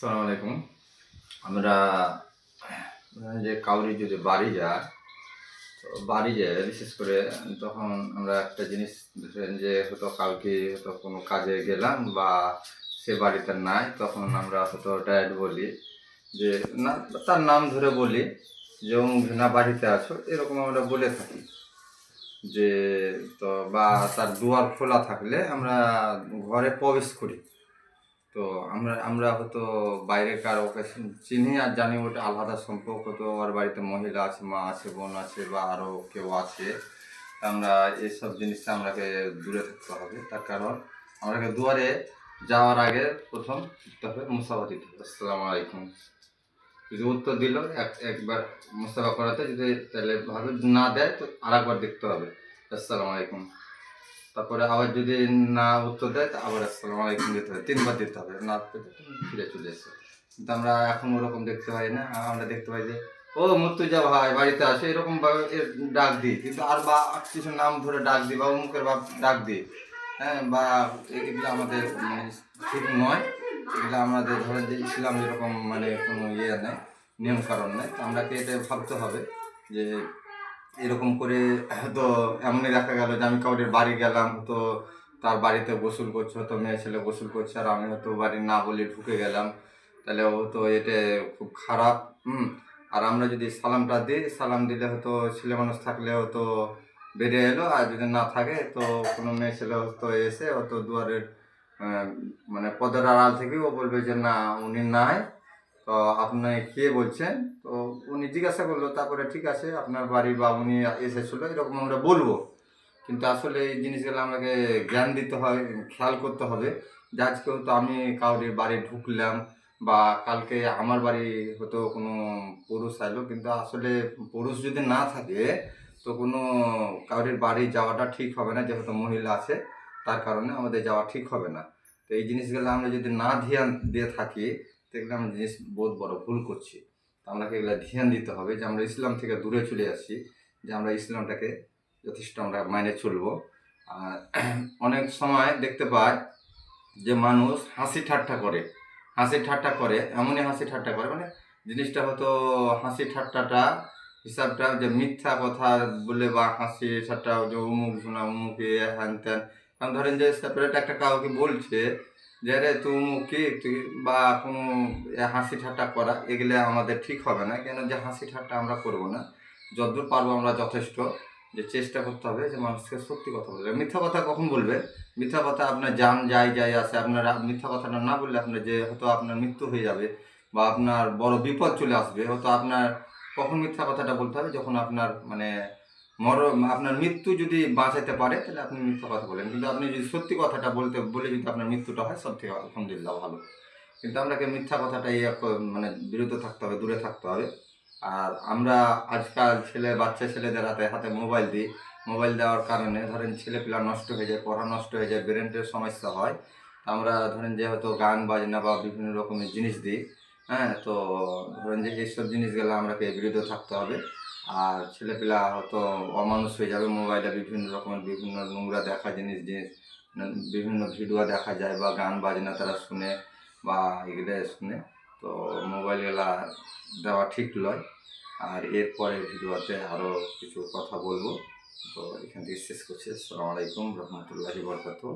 আসসালামু আলাইকুম। আমরা যে কাউরি যদি বাড়ি যায়, তো বাড়ি যায় বিশেষ করে তখন আমরা একটা জিনিস ধরেন যে হয়তো কালকে হয়তো কোনো কাজে গেলাম বা সে বাড়িতে নাই, তখন আমরা হয়তো ডাইরেক্ট বলি যে না, তার নাম ধরে বলি যে অমুক না বাড়িতে আছো, এরকম আমরা বলে থাকি। যে তো বা তার দুয়ার খোলা থাকলে আমরা ঘরে প্রবেশ করি। তো আমরা আমরা হয়তো বাইরে কারো ওকে চিনি আর জানি, ওটা আলাদা সম্পর্ক। তো ওর বাড়িতে মহিলা আছে, মা আছে, বোন আছে বা আরও কেউ আছে। আমরা এইসব জিনিসটা আমরাকে দূরে থাকতে হবে। তার কারণ আমরাকে দুয়ারে যাওয়ার আগে প্রথম দিতে হবে মুসাফা দিতে হবে, আসসালামু আলাইকুম। যদি উত্তর দিল একবার মুসাফা করাতে, যদি তাহলে ভাবে না দেয় তো আরেকবার দেখতে হবে, আসসালামু আলাইকুম। তারপরে আবার যদি না উত্তর দেয় তা আবার আসসালামু আলাইকুম দিতে হবে, 3 বার দিতে হবে। না পেলে তুমি ফিরে চলে এসো। কিন্তু আমরা এখন ওরকম দেখতে পাই না। আমরা দেখতে পাই যে ও মুর্তুজা ভাই বাড়িতে আসে, এরকম ভাবে ডাক দিই, কিন্তু আর বা কিছু নাম ধরে ডাক দিই বা অমুকের বা ডাক দিই। হ্যাঁ, বা এগুলো আমাদের মানে ঠিক নয়। এগুলো আমাদের ধরেন যে ইসলাম এরকম মানে কোনো ইয়ে নেই, নিয়ম কারণ নেই। তো আমরাকে এটা ভাবতে হবে যে এরকম করে হয়তো এমনই দেখা গেল যে আমি কাউরের বাড়ি গেলাম, তো তার বাড়িতে গোসল করছে, হয়তো মেয়ে ছেলে গোসল করছে, আর আমি হয়তো বাড়ি না বলে ঢুকে গেলাম, তাহলে হয়তো এটা খুব খারাপ। আর আমরা যদি সালামটা দিই, সালাম দিলে হয়তো ছেলে মানুষ থাকলে হয়তো বেরিয়ে এলো, আর যদি না থাকে তো কোনো মেয়ে ছেলে হয়তো এসে হয়তো দুয়ারের আহ, মানে পদের আড়াল থেকে ও বলবে যে না, উনি নাই। তো আপনি কে বলছেন? তো উনি জিজ্ঞাসা করলো, তারপরে ঠিক আছে আপনার বাড়ি বা উনি এসেছিলো, এরকম আমরা বলবো। কিন্তু আসলে এই জিনিসগুলো আমাকে জ্ঞান দিতে হয়, খেয়াল করতে হবে যে আজকে হয়তো আমি কাউরির বাড়ি ঢুকলাম, বা কালকে আমার বাড়ি হয়তো কোনো পুরুষ আইলো, কিন্তু আসলে পুরুষ যদি না থাকে তো কোনো কাউরির বাড়ি যাওয়াটা ঠিক হবে না, যেহেতু মহিলা আছে তার কারণে আমাদের যাওয়া ঠিক হবে না। তো এই জিনিসগুলো আমরা যদি না ধ্যান দিয়ে থাকি, দেখলে আমরা জিনিস বহুত বড় ভুল করছি। তো আমাকে এগুলো ধ্যান দিতে হবে যে আমরা ইসলাম থেকে দূরে চলে আসি, যে আমরা ইসলামটাকে যথেষ্ট আমরা মাইনে চলবো। আর অনেক সময় দেখতে পাই যে মানুষ হাসি ঠাট্টা করে, হাসি ঠাট্টা করে, এমনই হাসি ঠাট্টা করে মানে জিনিসটা হয়তো হাসি ঠাট্টাটা হিসাবটা যে মিথ্যা কথা বলে বা হাসি ঠাট্টা যে অমুক শোনা অমুক হ্যান ত্যান। কারণ ধরেন যে সেপারেট একটা কাউকে বলছে যে রে তুই অমুক কি তুই, বা কোনো হাসি ঠাট্টা করা, এগুলো আমাদের ঠিক হবে না। কেন যে হাসি ঠাট্টা আমরা করবো না, যতদূর পারবো আমরা যথেষ্ট যে চেষ্টা করতে হবে যে মানুষকে সত্যি কথা বলবে। মিথ্যা কথা কখন বলবে? মিথ্যা কথা আপনার যান যাই যাই আসে, আপনার মিথ্যা কথাটা না বললে আপনার যে হয়তো আপনার মৃত্যু হয়ে যাবে বা আপনার বড় বিপদ চলে আসবে, হয়তো আপনার কখন মিথ্যা কথাটা বলতে হবে? যখন আপনার মানে আপনার মৃত্যু যদি বাঁচাতে পারে তাহলে আপনি মিথ্যা কথা বলেন। কিন্তু আপনি যদি সত্যি কথাটা বলে যদি আপনার মৃত্যুটা হয়, সব থেকে আলহামদুলিল্লাহ ভালো। কিন্তু আপনাকে মিথ্যা কথাটা মানে বিরত থাকতে হবে, দূরে থাকতে হবে। আর আমরা আজকাল বাচ্চা ছেলেদের হাতে হাতে মোবাইল দিই। মোবাইল দেওয়ার কারণে ধরেন ছেলেপিলা নষ্ট হয়ে যায়, পড়া নষ্ট হয়ে যায়, ব্রেনের সমস্যা হয়। আমরা ধরেন যে হয়তো গান বাজনা বা বিভিন্ন রকমের জিনিস দিই। হ্যাঁ, তো ধরেন যে এইসব জিনিসগুলো আমরাকে বিরত থাকতে হবে। আর ছেলেপিলা হয়তো অমানুষ হয়ে যাবে, মোবাইলে বিভিন্ন রকমের বিভিন্ন নোংরা দেখা জিনিস বিভিন্ন ভিডিও দেখা যায় বা গান বাজনা তারা শুনে বা এগুলো শুনে। তো মোবাইলগুলা দেওয়া ঠিক নয়। আর এরপরে ভিডিওতে আরও কিছু কথা বলবো। তো এখান থেকে শেষ করছি। আসসালামু আলাইকুম রহমতুল্লাহি বরকাতুহু।